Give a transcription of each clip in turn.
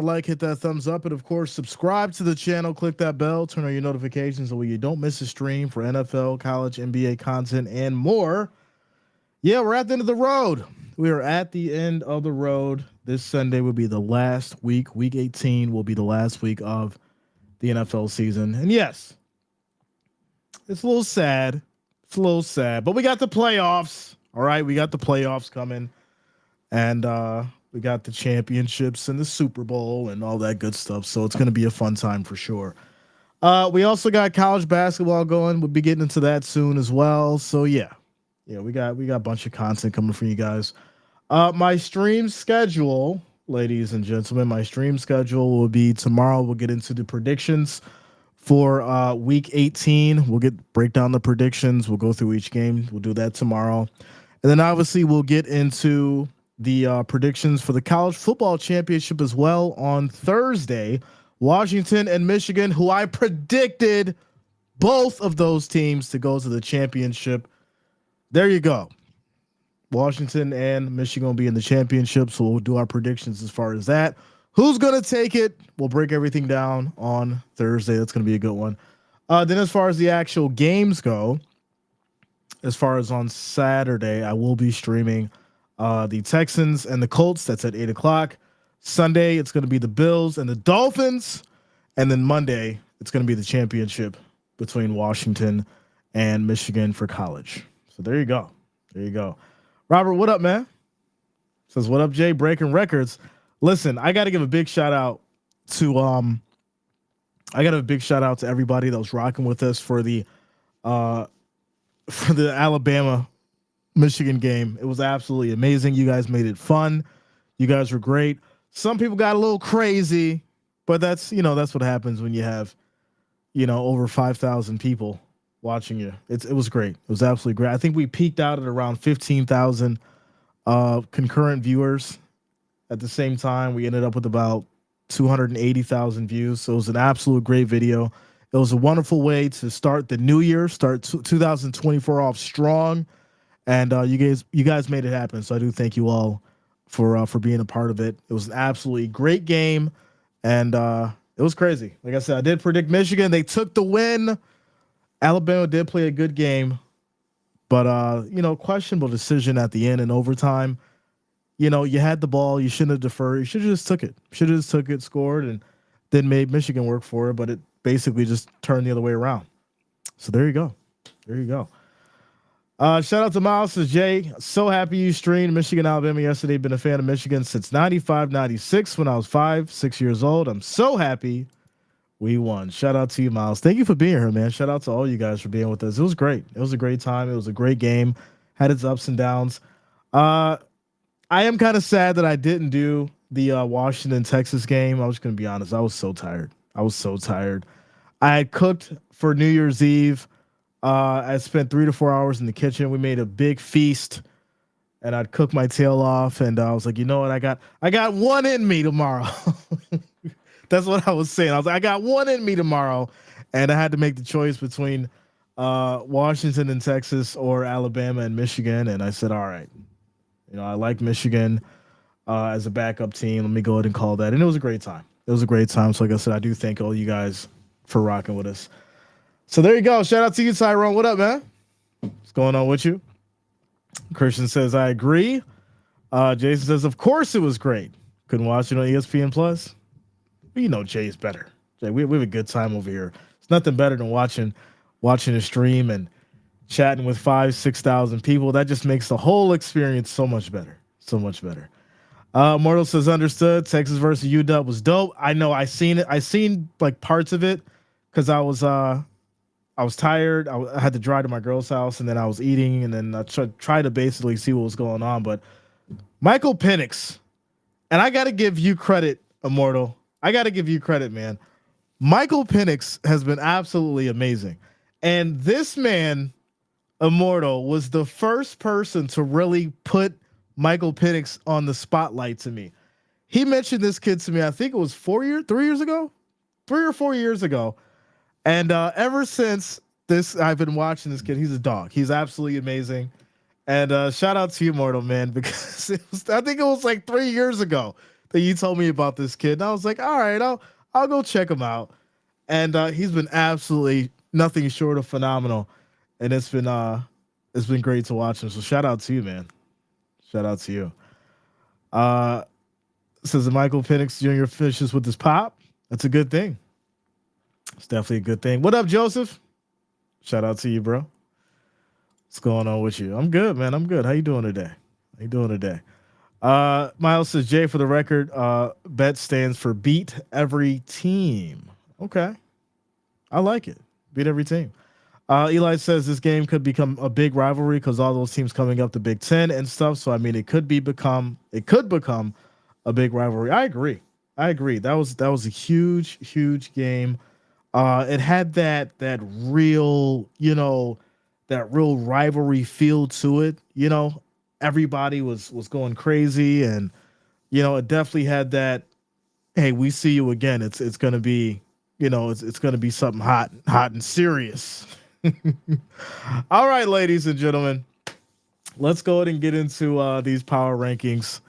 Like, hit that thumbs up, and of course, subscribe to the channel. Click that bell, turn on your notifications so you don't miss a stream for NFL, college, NBA content, and more. Yeah, we're at the end of the road. We are at the end of the road. This Sunday will be the last week. Week 18 will be the last week of the NFL season. And yes, it's a little sad. It's a little sad, but we got the playoffs. All right, we got the playoffs coming, and we got the championships and the Super Bowl and all that good stuff. So it's going to be a fun time for sure. We also got college basketball going. We'll be getting into that soon as well. So yeah, we got a bunch of content coming for you guys. My stream schedule, ladies and gentlemen, my stream schedule will be tomorrow. We'll get into the predictions for week 18. We'll break down the predictions. We'll go through each game. We'll do that tomorrow. And then obviously we'll get into the predictions for the college football championship as well on Thursday. Washington and Michigan, who I predicted both of those teams to go to the championship. There you go. Washington and Michigan will be in the championship, so we'll do our predictions as far as that. Who's going to take it? We'll break everything down on Thursday. That's going to be a good one. Then as far as the actual games go, as far as on Saturday, I will be streaming the Texans and the Colts. That's at 8 o'clock. Sunday, it's going to be the Bills and the Dolphins. And then Monday, it's going to be the championship between Washington and Michigan for college. So there you go. There you go. Robert, what up, man? Says, what up, Jay? Breaking records. Listen, I got to give a big shout out to everybody that was rocking with us for the Alabama Michigan game. It was absolutely amazing. You guys made it fun. You guys were great. Some people got a little crazy, but that's what happens when you have, over 5,000 people watching you. It was great. It was absolutely great. I think we peaked out at around 15,000 concurrent viewers. At the same time, we ended up with about 280,000 views. So it was an absolute great video. It was a wonderful way to start the new year, start 2024 off strong. And you guys made it happen. So I do thank you all for being a part of it. It was an absolutely great game, and it was crazy. Like I said, I did predict Michigan. They took the win. Alabama did play a good game, but questionable decision at the end in overtime. You had the ball. You shouldn't have deferred. You should have just took it. Should have just took it, scored, and then made Michigan work for it. But it basically just turned the other way around. So there you go. There you go. Shout out to Miles. Says, Jay, so happy you streamed Michigan, Alabama yesterday. Been a fan of Michigan since 95, 96 when I was 6 years old. I'm so happy we won. Shout out to you, Miles. Thank you for being here, man. Shout out to all you guys for being with us. It was great. It was a great time. It was a great game. Had its ups and downs. I am kind of sad that I didn't do the Washington, Texas game. I was going to be honest. I was so tired. I had cooked for New Year's Eve. I spent 3 to 4 hours in the kitchen. We made a big feast, and I'd cook my tail off. And I was like, you know what? I got one in me tomorrow. That's what I was saying. I was like, I got one in me tomorrow, and I had to make the choice between Washington and Texas or Alabama and Michigan. And I said, all right, I like Michigan as a backup team. Let me go ahead and call that. And it was a great time. So like I said, I do thank all you guys for rocking with us. So there you go. Shout out to you, Tyrone. What up, man? What's going on with you? Christian says, I agree. Jason says, of course it was great. Couldn't watch it on ESPN Plus. Jay's better. Jay, we have a good time over here. It's nothing better than watching a stream and chatting with 6,000 people. That just makes the whole experience so much better. Mortal says, understood. Texas versus UW was dope. I know. I seen it. I seen like parts of it because I was tired. I had to drive to my girl's house, and then I was eating, and then I tried to basically see what was going on. But Michael Penix, and I got to give you credit, Immortal. I got to give you credit, man. Michael Penix has been absolutely amazing. And this man, Immortal, was the first person to really put Michael Penix on the spotlight to me. He mentioned this kid to me, I think it was 3 or 4 years ago. And ever since this, I've been watching this kid. He's a dog. He's absolutely amazing. And shout out to you, Immortal, man, because I think it was like 3 years ago that you told me about this kid. And I was like, all right, I'll go check him out. And he's been absolutely nothing short of phenomenal. And it's been great to watch him. So shout out to you, man. Shout out to you. Uh Says that Michael Penix Jr. finishes with his pop. That's a good thing. It's definitely a good thing. What up, Joseph? Shout out to you, bro. What's going on with you? I'm good, man. I'm good. How you doing today? How you doing today? Miles says J for the record. Bet stands for beat every team. Okay. I like it. Beat every team. Eli says this game could become a big rivalry because all those teams coming up the Big Ten and stuff. So I mean, it could become a big rivalry. I agree. That was a huge game. It had that real, that real rivalry feel to it. Everybody was going crazy, and it definitely had that. Hey, we see you again. It's gonna be, it's gonna be something hot and serious. All right, ladies and gentlemen, let's go ahead and get into these power rankings.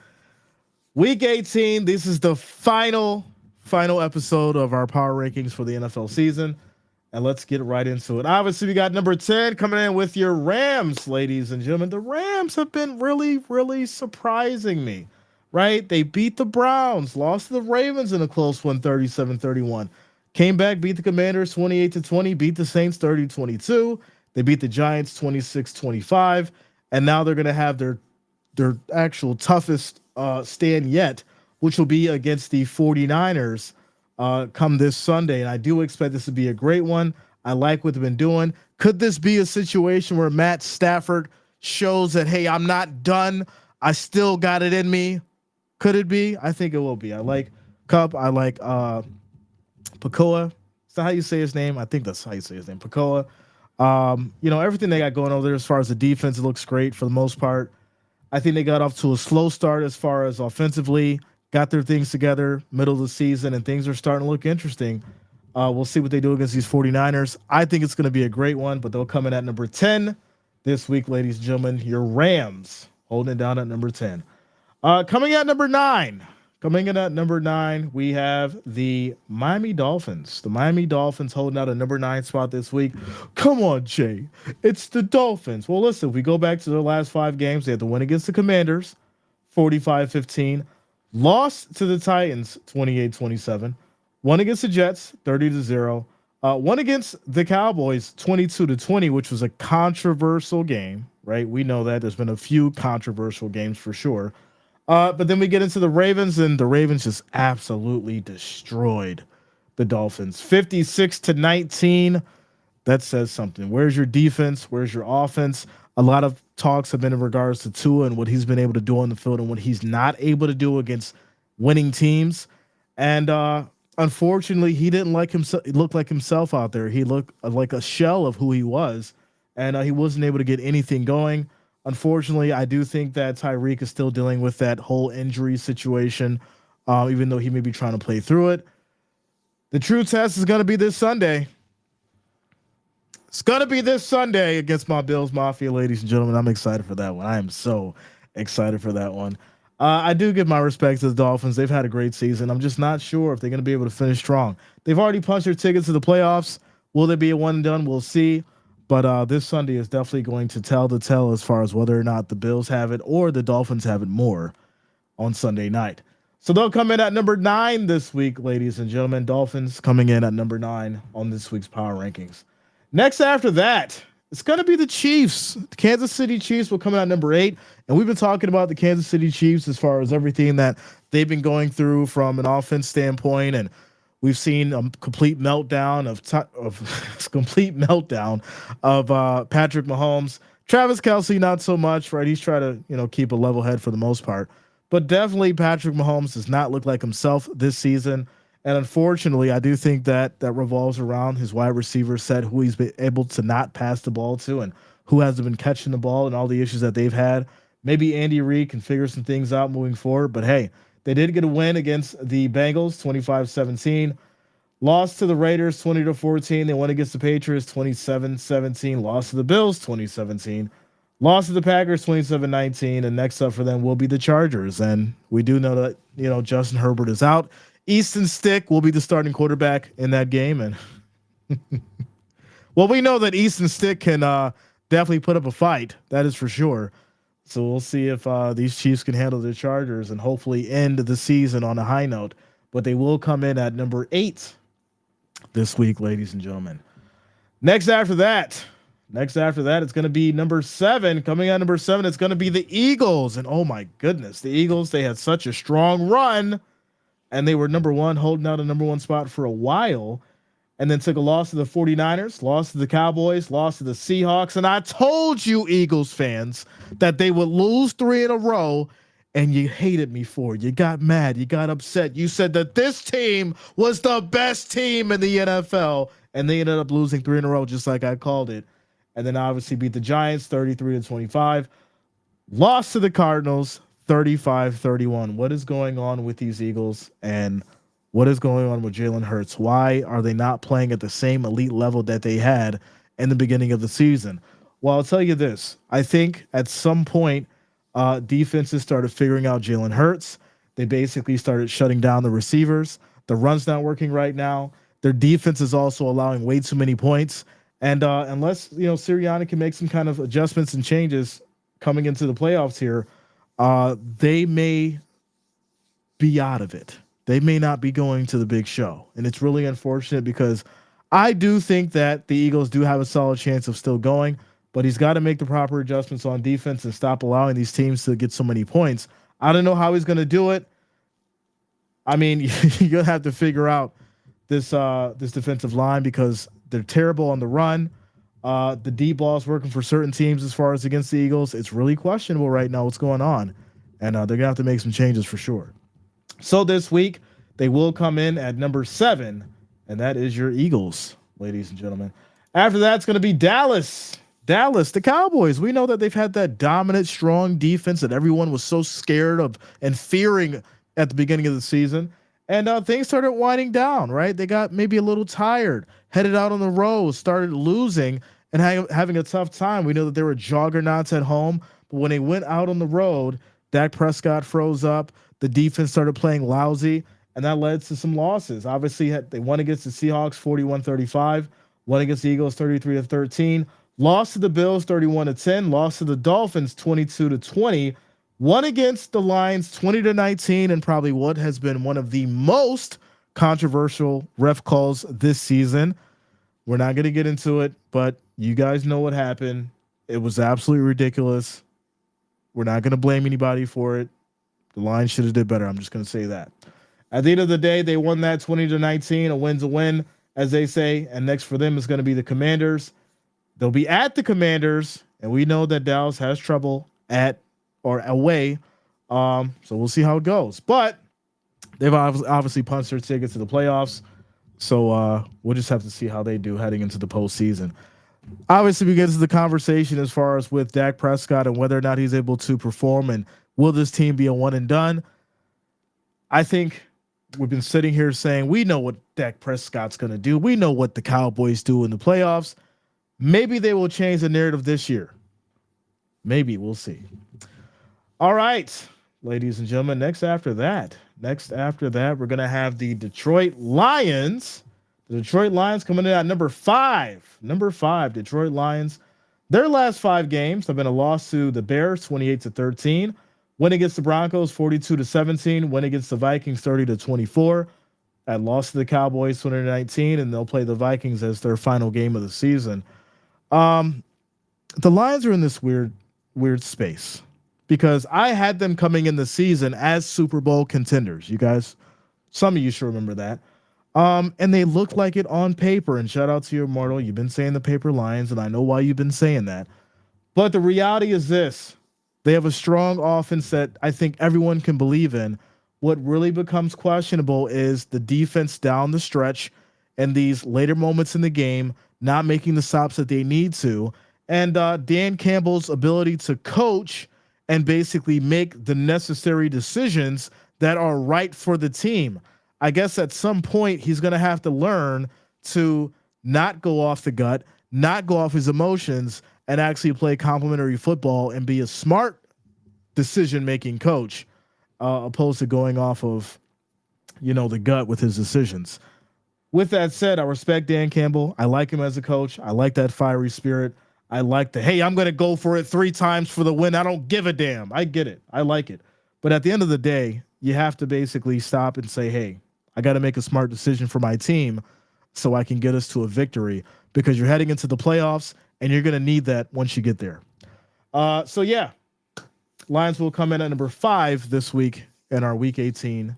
Week 18. This is the final episode of our power rankings for the NFL season, and let's get right into it. Obviously, we got number 10 coming in with your Rams, ladies and gentlemen. The Rams have been really surprising me, right? They beat the Browns, lost to the Ravens in a close one, 37-31. Came back, beat the Commanders 28-20, beat the Saints 30-22. They beat the Giants 26-25, and now they're going to have their actual toughest stand yet, which will be against the 49ers come this Sunday. And I do expect this to be a great one. I like what they've been doing. Could this be a situation where Matt Stafford shows that, hey, I'm not done, I still got it in me? Could it be? I think it will be. I like Cup. I like Pakoa. Is that how you say his name? I think that's how you say his name. Pakoa. Everything they got going over there as far as the defense, it looks great for the most part. I think they got off to a slow start as far as offensively, got their things together middle of the season, and things are starting to look interesting. We'll see what they do against these 49ers. I think it's going to be a great one, but they'll come in at number 10 this week, ladies and gentlemen. Your Rams holding it down at number 10. Coming in at number 9, we have the Miami Dolphins. The Miami Dolphins holding out a number 9 spot this week. Come on, Jay. It's the Dolphins. Well, listen, if we go back to their last 5 games, they had to win against the Commanders, 45-15. Lost to the Titans, 28-27. Won against the Jets, 30-0. Won against the Cowboys, 22-20, which was a controversial game, right? We know that. There's been a few controversial games for sure. But then we get into the Ravens, and the Ravens just absolutely destroyed the Dolphins. 56-19. That says something. Where's your defense? Where's your offense? A lot of talks have been in regards to Tua and what he's been able to do on the field and what he's not able to do against winning teams. And unfortunately, he didn't look like himself out there. He looked like a shell of who he was, and he wasn't able to get anything going. Unfortunately, I do think that Tyreek is still dealing with that whole injury situation, even though he may be trying to play through it. The true test is going to be this Sunday. It's going to be this Sunday against my Bills Mafia, ladies and gentlemen. I'm excited for that one. I am so excited for that one. I do give my respect to the Dolphins. They've had a great season. I'm just not sure if they're going to be able to finish strong. They've already punched their tickets to the playoffs. Will there be a one and done? We'll see. But this Sunday is definitely going to tell the tale as far as whether or not the Bills have it or the Dolphins have it more on Sunday night. So they'll come in at number 9 this week, ladies and gentlemen. Dolphins coming in at number 9 on this week's power rankings. Next after that, it's going to be the Chiefs. The Kansas City Chiefs will come in at number 8. And we've been talking about the Kansas City Chiefs as far as everything that they've been going through from an offense standpoint, and we've seen a complete meltdown of Patrick Mahomes. Travis Kelce, not so much, right? He's trying to, keep a level head for the most part. But definitely Patrick Mahomes does not look like himself this season. And unfortunately, I do think that revolves around his wide receiver set, who he's been able to not pass the ball to and who hasn't been catching the ball and all the issues that they've had. Maybe Andy Reid can figure some things out moving forward. But, hey, they did get a win against the Bengals, 25-17. Lost to the Raiders, 20-14. They won against the Patriots, 27-17. Lost to the Bills, 2017. Lost to the Packers 27-19, and next up for them will be the Chargers. And we do know that, Justin Herbert is out. Easton Stick will be the starting quarterback in that game. And well, we know that Easton Stick can definitely put up a fight. That is for sure. So we'll see if these Chiefs can handle the Chargers and hopefully end the season on a high note. But they will come in at number 8 this week, ladies and gentlemen. Next after that, it's going to be number 7. Coming out number 7, it's going to be the Eagles. And oh my goodness, the Eagles, they had such a strong run. And they were number 1, holding out a number 1 spot for a while. And then took a loss to the 49ers, lost to the Cowboys, lost to the Seahawks. And I told you, Eagles fans, that they would lose 3 in a row. And you hated me for it. You got mad. You got upset. You said that this team was the best team in the NFL. And they ended up losing 3 in a row, just like I called it. And then obviously beat the Giants 33-25. Lost to the Cardinals 35-31. What is going on with these Eagles? And what is going on with Jalen Hurts? Why are they not playing at the same elite level that they had in the beginning of the season? Well, I'll tell you this. I think at some point, defenses started figuring out Jalen Hurts. They basically started shutting down the receivers. The run's not working right now. Their defense is also allowing way too many points. And unless Sirianni can make some kind of adjustments and changes coming into the playoffs here, they may be out of it. They may not be going to the big show. And it's really unfortunate because I do think that the Eagles do have a solid chance of still going, but he's got to make the proper adjustments on defense and stop allowing these teams to get so many points. I don't know how he's going to do it. I mean, you're going to have to figure out this defensive line because they're terrible on the run. The deep ball is working for certain teams as far as against the Eagles. It's really questionable right now what's going on, and they're going to have to make some changes for sure. So this week, they will come in at number 7, and that is your Eagles, ladies and gentlemen. After that, it's going to be Dallas. The Cowboys. We know that they've had that dominant, strong defense that everyone was so scared of and fearing at the beginning of the season. And things started winding down, right? They got maybe a little tired, headed out on the road, started losing and having a tough time. We know that they were juggernauts at home, but when they went out on the road, Dak Prescott froze up. The defense started playing lousy, and that led to some losses. Obviously, they won against the Seahawks 41-35, won against the Eagles 33-13, lost to the Bills 31-10, lost to the Dolphins 22-20, won against the Lions 20-19, and probably what has been one of the most controversial ref calls this season. We're not going to get into it, but you guys know what happened. It was absolutely ridiculous. We're not going to blame anybody for it. The Lions should have did better. I'm just going to say that. At the end of the day, they won that 20-19. A win's a win, as they say. And next for them is going to be the Commanders. They'll be at the Commanders, and we know that Dallas has trouble at or away. So we'll see how it goes. But they've obviously punched their ticket to the playoffs. So we'll just have to see how they do heading into the postseason. Obviously, we get into the conversation as far as with Dak Prescott and whether or not he's able to perform and will this team be a one and done. I think we've been sitting here saying we know what Dak Prescott's going to do. We know what the Cowboys do in the playoffs. Maybe they will change the narrative this year. Maybe. We'll see. All right, ladies and gentlemen, next after that, we're going to have the Detroit Lions. The Detroit Lions coming in at number 5. Detroit Lions. Their last 5 games have been a loss to the Bears 28-13, win against the Broncos 42-17, win against the Vikings 30-24, and lost to the Cowboys 20-19, and they'll play the Vikings as their final game of the season. The Lions are in this weird space because I had them coming in the season as Super Bowl contenders. You guys, some of you should remember that. And they looked like it on paper, and shout out to you, Immortal. You've been saying the paper Lions, and I know why you've been saying that. But the reality is this. They have a strong offense that I think everyone can believe in. What really becomes questionable is the defense down the stretch and these later moments in the game not making the stops that they need to. And Dan Campbell's ability to coach and basically make the necessary decisions that are right for the team. I guess at some point he's going to have to learn to not go off the gut, not go off his emotions, and actually play complementary football and be a smart decision-making coach, opposed to going off of, the gut with his decisions. With that said, I respect Dan Campbell. I like him as a coach. I like that fiery spirit. I like the, hey, I'm going to go for it 3 times for the win. I don't give a damn. I get it. I like it. But at the end of the day, you have to basically stop and say, hey, I got to make a smart decision for my team so I can get us to a victory, because you're heading into the playoffs and you're going to need that once you get there. So yeah, Lions will come in at number 5 this week in our week 18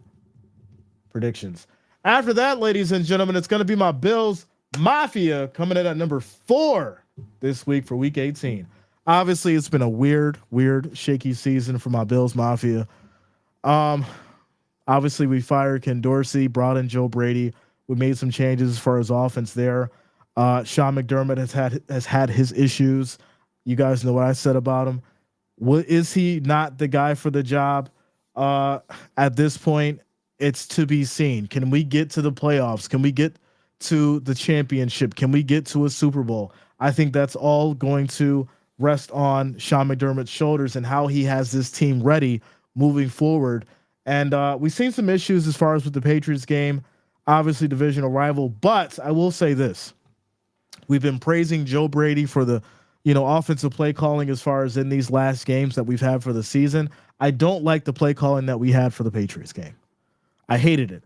predictions. After that, ladies and gentlemen, it's going to be my Bills Mafia coming in at number 4 this week for week 18. Obviously, it's been a weird, shaky season for my Bills Mafia. Obviously, we fired Ken Dorsey, brought in Joe Brady. We made some changes as far as offense there. Sean McDermott has had his issues. You guys know what I said about him. Is he not the guy for the job? At this point, it's to be seen. Can we get to the playoffs? Can we get to the championship? Can we get to a Super Bowl? I think that's all going to rest on Sean McDermott's shoulders and how he has this team ready moving forward. And we've seen some issues as far as with the Patriots game, obviously divisional rival. But I will say this. We've been praising Joe Brady for the, offensive play calling as far as in these last games that we've had for the season. I don't like the play calling that we had for the Patriots game. I hated it.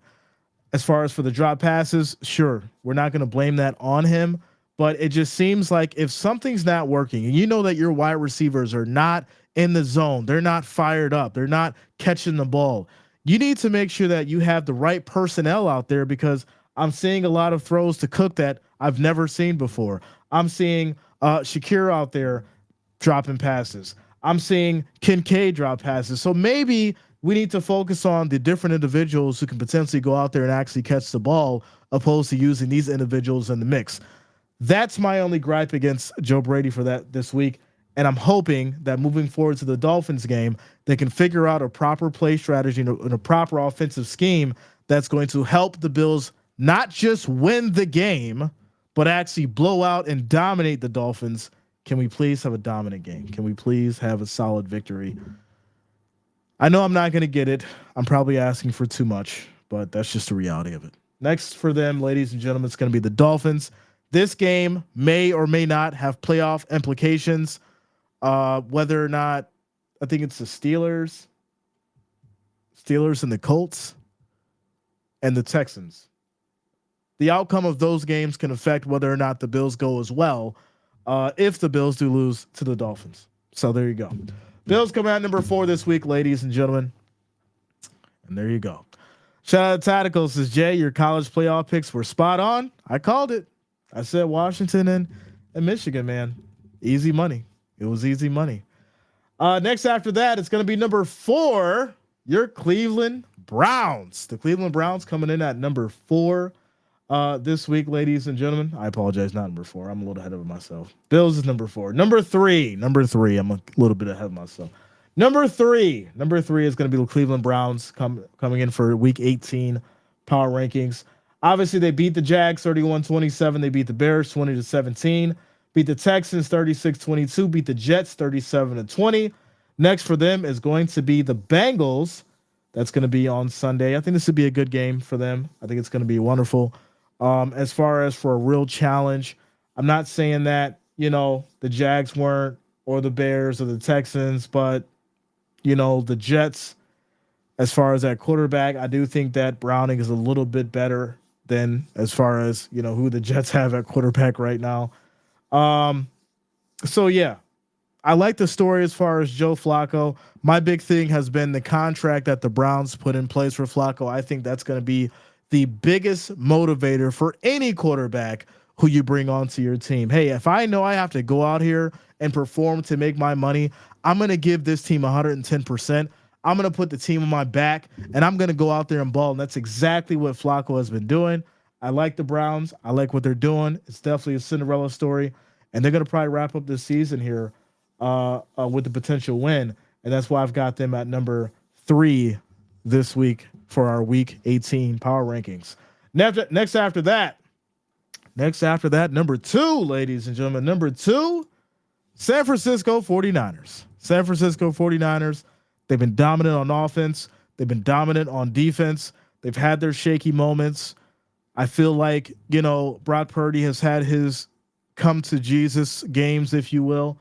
As far as for the drop passes, sure, we're not going to blame that on him, but it just seems like if something's not working and you know that your wide receivers are not in the zone, they're not fired up, they're not catching the ball, you need to make sure that you have the right personnel out there, because I'm seeing a lot of throws to Cook that I've never seen before. I'm seeing Shakir out there dropping passes. I'm seeing Kincaid drop passes. So maybe we need to focus on the different individuals who can potentially go out there and actually catch the ball, opposed to using these individuals in the mix. That's my only gripe against Joe Brady for that this week. And I'm hoping that moving forward to the Dolphins game, they can figure out a proper play strategy and a proper offensive scheme that's going to help the Bills not just win the game, but actually blow out and dominate the Dolphins. Can we please have a dominant game? Can we please have a solid victory? I know I'm not going to get it. I'm probably asking for too much, but that's just the reality of it. Next for them, ladies and gentlemen, it's going to be the Dolphins. This game may or may not have playoff implications. Whether or not, I think it's the Steelers and the Colts and the Texans. The outcome of those games can affect whether or not the Bills go as well, if the Bills do lose to the Dolphins. So there you go. Bills come out number 4 this week, ladies and gentlemen. And there you go. Shout out to Tactical. Says, Jay, your college playoff picks were spot on. I called it. I said Washington and Michigan, man. Easy money. It was easy money. Next after that, it's going to be number 4, your Cleveland Browns. The Cleveland Browns coming in at number 4 this week, ladies and gentlemen. I apologize, not number 4. I'm a little ahead of myself. Bills is number 4. Number three. I'm a little bit ahead of myself. Number three is going to be the Cleveland Browns coming in for week 18 power rankings. Obviously, they beat the Jags 31-27. They beat the Bears 20-17. Beat the Texans 36-22. Beat the Jets 37-20. Next for them is going to be the Bengals. That's going to be on Sunday. I think this would be a good game for them. I think it's going to be wonderful. As far as for a real challenge, I'm not saying that, the Jags weren't, or the Bears or the Texans, but, the Jets, as far as that quarterback, I do think that Browning is a little bit better than as far as, who the Jets have at quarterback right now. So yeah, I like the story as far as Joe Flacco. My big thing has been the contract that the Browns put in place for Flacco. I think that's going to be the biggest motivator for any quarterback who you bring onto your team. Hey, if I know I have to go out here and perform to make my money, I'm going to give this team 110%. I'm going to put the team on my back, and I'm going to go out there and ball. And that's exactly what Flacco has been doing. I like the Browns. I like what they're doing. It's definitely a Cinderella story, and they're going to probably wrap up this season here with the potential win. And that's why I've got them at number 3 this week for our week 18 power rankings. Next after that, number 2, ladies and gentlemen, number 2, San Francisco 49ers. San Francisco 49ers. They've been dominant on offense. They've been dominant on defense. They've had their shaky moments. I feel like, Brock Purdy has had his come to Jesus games, if you will,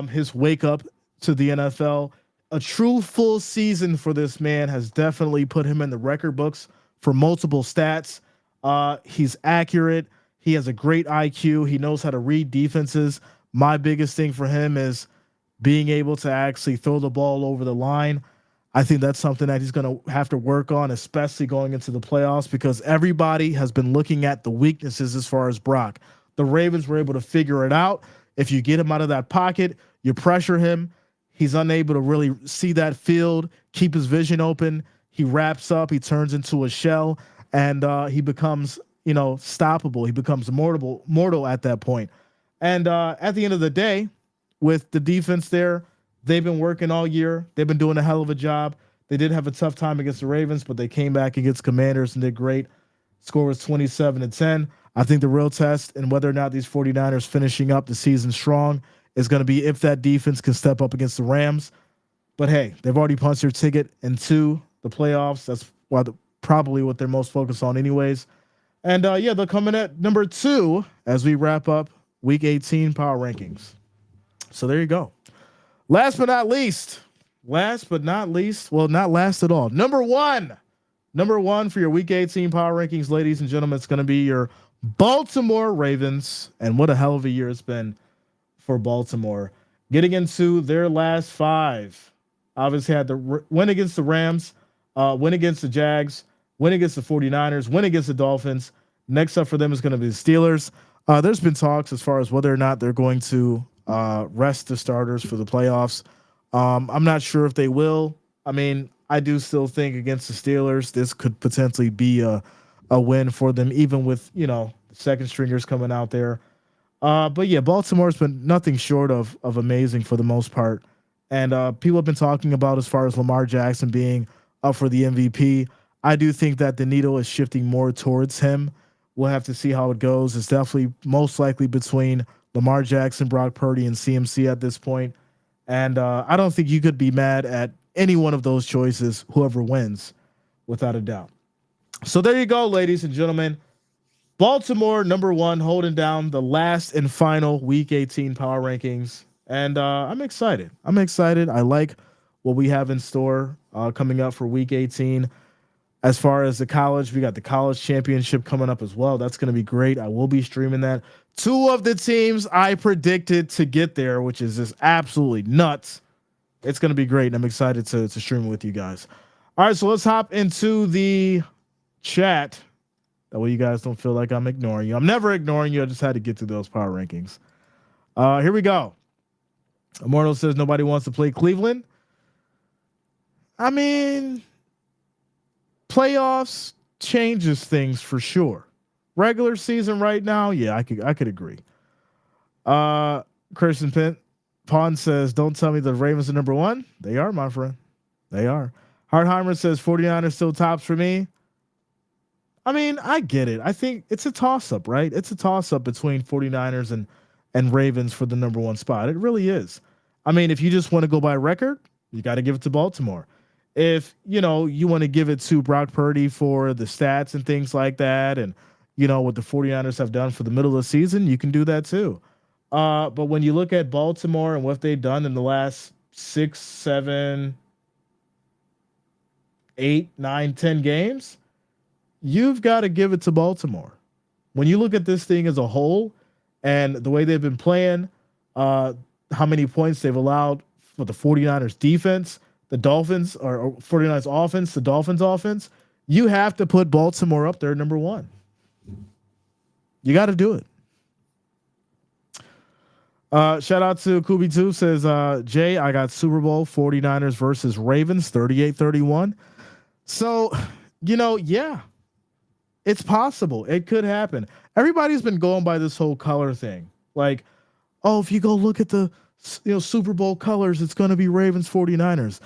his wake up to the NFL. A true full season for this man has definitely put him in the record books for multiple stats. He's accurate. He has a great IQ. He knows how to read defenses. My biggest thing for him is being able to actually throw the ball over the line. I think that's something that he's going to have to work on, especially going into the playoffs, because everybody has been looking at the weaknesses as far as Brock. The Ravens were able to figure it out. If you get him out of that pocket, you pressure him. He's unable to really see that field, keep his vision open. He wraps up. He turns into a shell, and he becomes, stoppable. He becomes mortal at that point. And at the end of the day, with the defense there, they've been working all year. They've been doing a hell of a job. They did have a tough time against the Ravens, but they came back against Commanders and did great. Score was 27-10. I think the real test and whether or not these 49ers finishing up the season strong is going to be if that defense can step up against the Rams. But hey, they've already punched their ticket into the playoffs. That's probably what they're most focused on anyways. And they'll come in at number 2 as we wrap up Week 18 power rankings. So there you go. Last but not least, well, not last at all. Number one for your Week 18 power rankings, ladies and gentlemen, it's going to be your Baltimore Ravens. And what a hell of a year it's been for Baltimore. Getting into their last 5. Obviously had the win against the Rams, win against the Jags, win against the 49ers, win against the Dolphins. Next up for them is going to be the Steelers. There's been talks as far as whether or not they're going to rest the starters for the playoffs. I'm not sure if they will. I mean, I do still think against the Steelers, this could potentially be a win for them, even with, second stringers coming out there. But yeah, Baltimore's been nothing short of amazing for the most part. And people have been talking about as far as Lamar Jackson being up for the MVP. I do think that the needle is shifting more towards him. We'll have to see how it goes. It's definitely most likely between Lamar Jackson, Brock Purdy, and CMC at this point. And I don't think you could be mad at any one of those choices, whoever wins, without a doubt. So there you go, ladies and gentlemen. Baltimore, number 1, holding down the last and final Week 18 power rankings. And I'm excited. I like what we have in store coming up for Week 18. As far as the college, we got the college championship coming up as well. That's going to be great. I will be streaming that. 2 of the teams I predicted to get there, which is just absolutely nuts. It's going to be great, and I'm excited to stream it with you guys. All right, so let's hop into the chat. That way you guys don't feel like I'm ignoring you. I'm never ignoring you. I just had to get to those power rankings. Here we go. Immortal says nobody wants to play Cleveland. I mean, playoffs changes things for sure. Regular season right now, yeah, I could agree. Christian Pond says, don't tell me the Ravens are number 1. They are, my friend. They are. Hartheimer says 49ers still tops for me. I mean, I get it. I think it's a toss-up, right? It's a toss-up between 49ers and Ravens for the number 1 spot. It really is. I mean, if you just want to go by record, you got to give it to Baltimore. If, you want to give it to Brock Purdy for the stats and things like that, and, what the 49ers have done for the middle of the season, you can do that too. But when you look at Baltimore and what they've done in the last 6, 7, 8, 9, 10 games, you've got to give it to Baltimore. When you look at this thing as a whole and the way they've been playing, how many points they've allowed for the 49ers defense, the Dolphins or 49ers offense, the Dolphins offense, you have to put Baltimore up there number 1. You got to do it. Shout out to Kubi2 says, Jay, I got Super Bowl 49ers versus Ravens 38-31. So, yeah, it's possible. It could happen. Everybody's been going by this whole color thing. Like, oh, if you go look at the Super Bowl colors, it's going to be Ravens 49ers.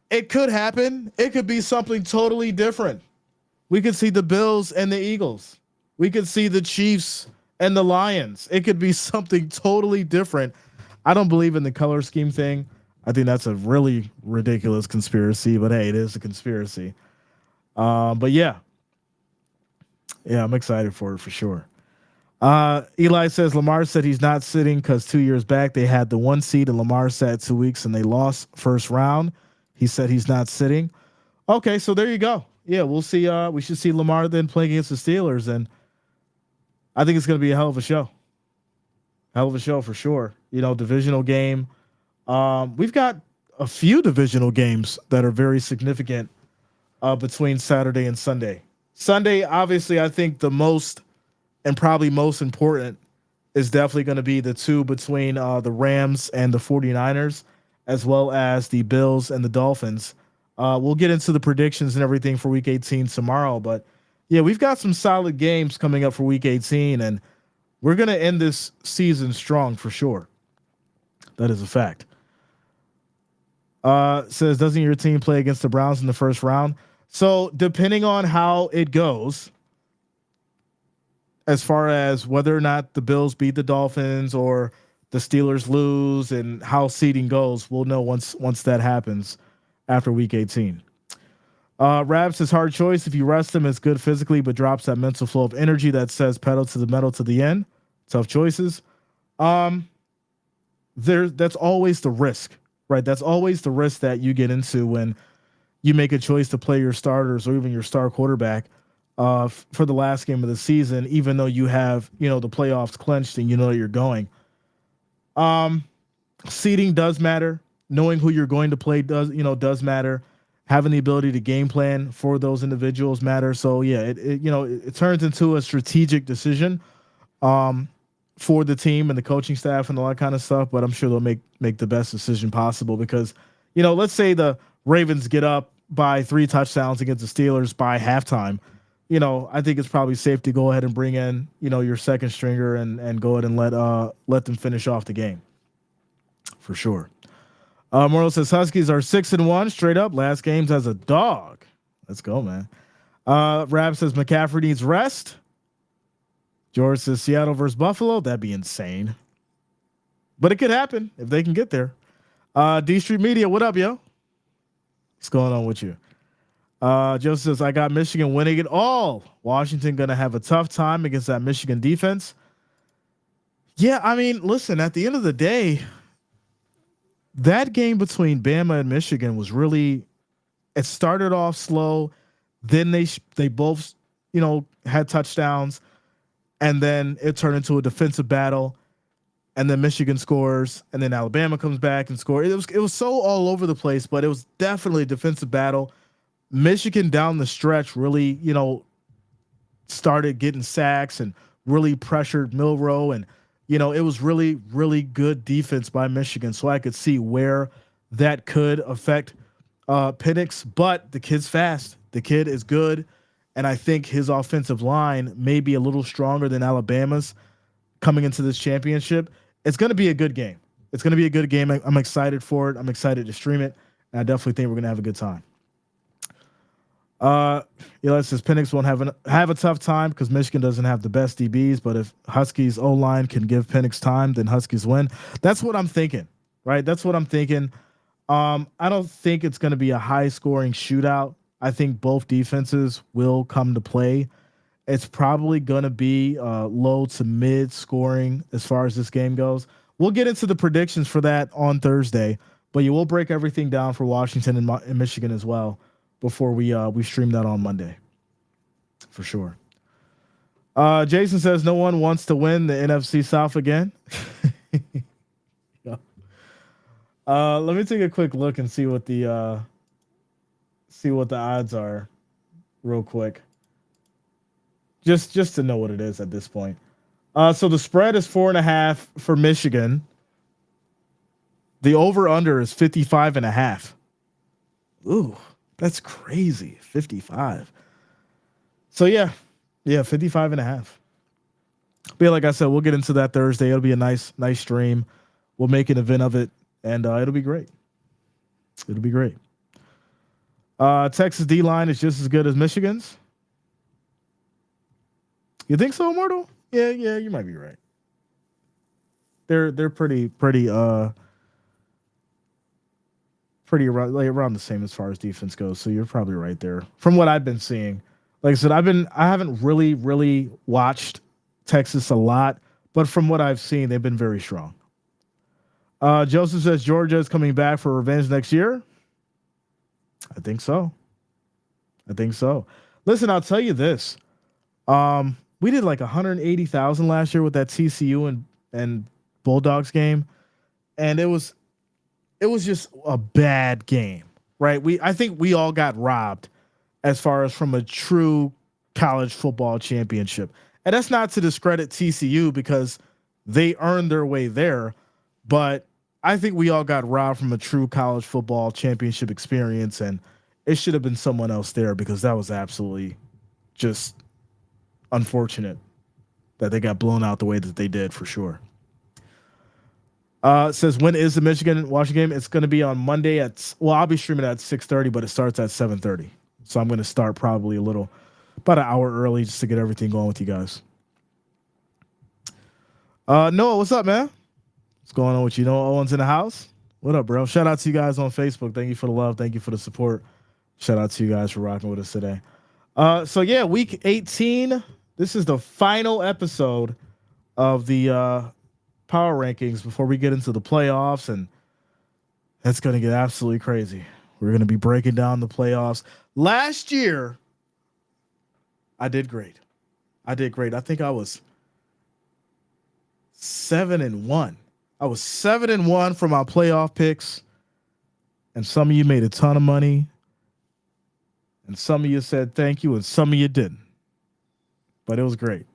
It could happen. It could be something totally different. We could see the Bills and the Eagles. We could see the Chiefs and the Lions. It could be something totally different. I don't believe in the color scheme thing. I think that's a really ridiculous conspiracy, but hey, it is a conspiracy. But yeah, I'm excited for it for sure. Eli says Lamar said he's not sitting because 2 years back they had the 1 seed and Lamar sat 2 weeks and they lost first round. He said he's not sitting. Okay, so there you go. Yeah, we'll see. We should see Lamar then playing against the Steelers, and I think it's going to be a hell of a show. Hell of a show for sure. Divisional game. We've got a few divisional games that are very significant between Saturday and Sunday. Sunday, obviously, I think the most and probably most important is definitely going to be the two between the Rams and the 49ers, as well as the Bills and the Dolphins. We'll get into the predictions and everything for Week 18 tomorrow, but yeah, we've got some solid games coming up for Week 18, and we're going to end this season strong for sure. That is a fact. Says, doesn't your team play against the Browns in the first round? So depending on how it goes, as far as whether or not the Bills beat the Dolphins or the Steelers lose and how seeding goes, we'll know once that happens after Week 18. Rab says hard choice. If you rest him, it's good physically, but drops that mental flow of energy that says pedal to the metal to the end. Tough choices. That's always the risk, right? That's always the risk that you get into when you make a choice to play your starters or even your star quarterback for the last game of the season, even though you have, the playoffs clenched and that you're going. Seeding does matter. Knowing who you're going to play does matter. Having the ability to game plan for those individuals matter. So yeah, it turns into a strategic decision for the team and the coaching staff and all that kind of stuff. But I'm sure they'll make the best decision possible because, let's say the Ravens get up by 3 touchdowns against the Steelers by halftime. I think it's probably safe to go ahead and bring in, your second stringer and go ahead and let them finish off the game for sure. Morrow says Huskies are 6-1 straight up. Last games as a dog. Let's go, man. Rab says McCaffrey needs rest. George says Seattle versus Buffalo. That'd be insane, but it could happen if they can get there. D Street Media, what up, yo? What's going on with you? Joe says I got Michigan winning it all. Washington gonna have a tough time against that Michigan defense. Yeah, I mean, listen. At the end of the day, that game between Bama and Michigan was really. It started off slow, then they both had touchdowns, and then it turned into a defensive battle, and then Michigan scores, and then Alabama comes back and scores. It was so all over the place, but it was definitely a defensive battle. Michigan down the stretch really, started getting sacks and really pressured Milroe, and it was really, really good defense by Michigan. So I could see where that could affect Penix, but the kid's fast. The kid is good, and I think his offensive line may be a little stronger than Alabama's coming into this championship. It's going to be a good game. It's going to be a good game. I'm excited for it. I'm excited to stream it, and I definitely think we're going to have a good time. Eli says Penix won't have a tough time because Michigan doesn't have the best DBs, but if Huskies O-line can give Penix time, then Huskies win. That's what I'm thinking, right? That's what I'm thinking. I don't think it's going to be a high-scoring shootout. I think both defenses will come to play. It's probably going to be low to mid scoring as far as this game goes. We'll get into the predictions for that on Thursday, but you will break everything down for Washington and Michigan as well before we stream that on Monday for sure. Jason says no one wants to win the NFC South again. Yeah. Let me take a quick look and see what the odds are real quick. Just to know what it is at this point. So the spread is 4.5 for Michigan. The over under is 55.5. Ooh, that's crazy. 55. So yeah, 55.5. But yeah, like I said, we'll get into that Thursday. It'll be a nice stream. We'll make an event of it, and it'll be great. It'll be great. Texas D line is just as good as Michigan's. You think so, Immortal? Yeah, you might be right. They're pretty around, like around the same as far as defense goes. So you're probably right there. From what I've been seeing, like I said, I haven't really watched Texas a lot, but from what I've seen, they've been very strong. Joseph says Georgia is coming back for revenge next year. I think so. I think so. Listen, I'll tell you this. We did like 180,000 last year with that TCU and Bulldogs game, and it was just a bad game, right? I think we all got robbed as far as from a true college football championship. And that's not to discredit TCU because they earned their way there, but I think we all got robbed from a true college football championship experience, and it should have been someone else there because that was absolutely just unfortunate that they got blown out the way that they did for sure. Says when is the Michigan Washington game? It's going to be on Monday I'll be streaming at 6:30, but it starts at 7:30. So I'm going to start probably about an hour early just to get everything going with you guys. Noah, what's up, man? What's going on with you? Noah Owens in the house. What up, bro? Shout out to you guys on Facebook. Thank you for the love. Thank you for the support. Shout out to you guys for rocking with us today. So yeah, week 18. This is the final episode of the power rankings before we get into the playoffs, and that's going to get absolutely crazy. We're going to be breaking down the playoffs. Last year, I did great. I think I was 7-1. I was 7-1 for my playoff picks, and some of you made a ton of money, and some of you said thank you, and some of you didn't. But it was great.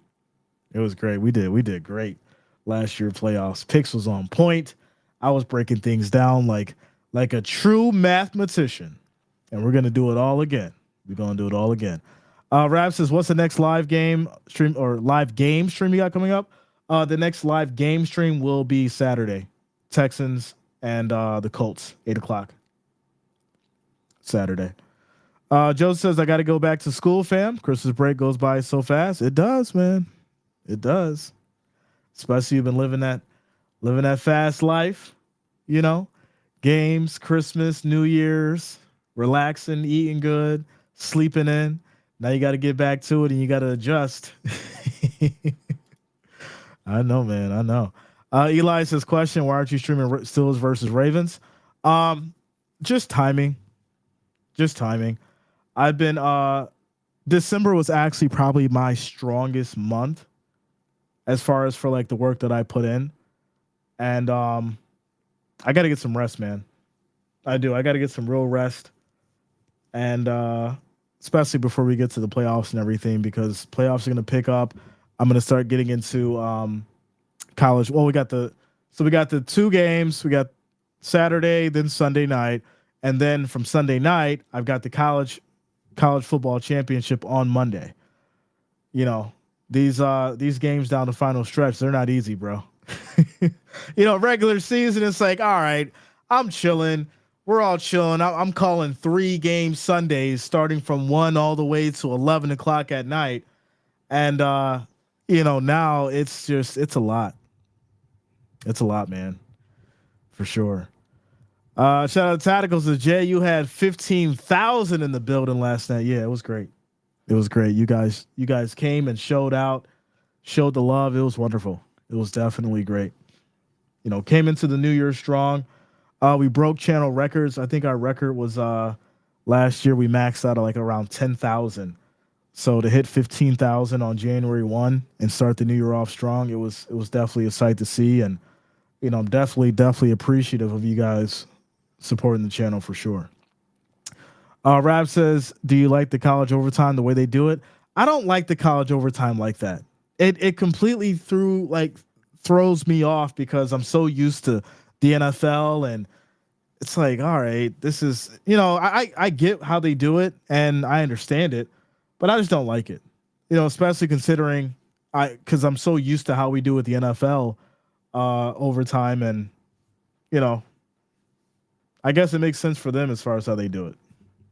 It was great. We did great last year playoffs. Picks was on point. I was breaking things down like a true mathematician, and we're gonna do it all again. We're gonna do it all again. Rab says, "What's the next live game stream or live game stream you got coming up?" The next live game stream will be Saturday, Texans and the Colts, 8:00 Saturday. Joe says, "I got to go back to school, fam. Christmas break goes by so fast. It does, man. It does." Especially you've been living that fast life, you know, games, Christmas, New Year's, relaxing, eating good, sleeping in. Now you got to get back to it and you got to adjust. I know, man. I know. Eli says, question, why aren't you streaming Steelers versus Ravens? Just timing. I've been, December was actually probably my strongest month as far as for like the work that I put in. And I got to get some rest, man. I do. I got to get some real rest. And especially before we get to the playoffs and everything, because playoffs are going to pick up. I'm going to start getting into college. Well, we got the 2 games. We got Saturday, then Sunday night. And then from Sunday night, I've got the college football championship on Monday. You know, these games down the final stretch, they're not easy, bro. Regular season, it's like, all right, I'm chilling. We're all chilling. I'm calling 3 game Sundays starting from 1 all the way to 11 o'clock at night. And, now it's a lot. It's a lot, man, for sure. Shout out to Tacticals. Jay, you had 15,000 in the building last night. Yeah, it was great. It was great. You guys came and showed the love. It was wonderful. It was definitely great. Came into the new year strong. We broke channel records. I think our record was last year we maxed out at like around 10,000. So to hit 15,000 on January 1 and start the new year off strong, it was definitely a sight to see. And I'm definitely appreciative of you guys supporting the channel for sure. Rab says, do you like the college overtime the way they do it? I don't like the college overtime like that. It completely throws me off because I'm so used to the NFL, and it's like, all right, this is, I get how they do it and I understand it, but I just don't like it. Especially considering because I'm so used to how we do with the NFL overtime, and I guess it makes sense for them as far as how they do it.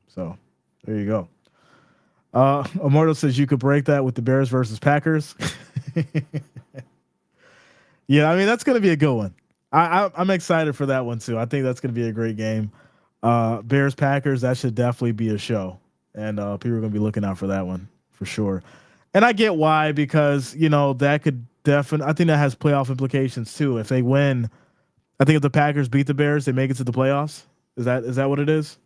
So there you go. Immortal says you could break that with the Bears versus Packers. Yeah, I mean that's gonna be a good one. I'm excited for that one too. I think that's gonna be a great game. Bears Packers, that should definitely be a show, and people are gonna be looking out for that one for sure. And I get why, because that could definitely. I think that has playoff implications too. If they win, I think if the Packers beat the Bears, they make it to the playoffs. Is that what it is?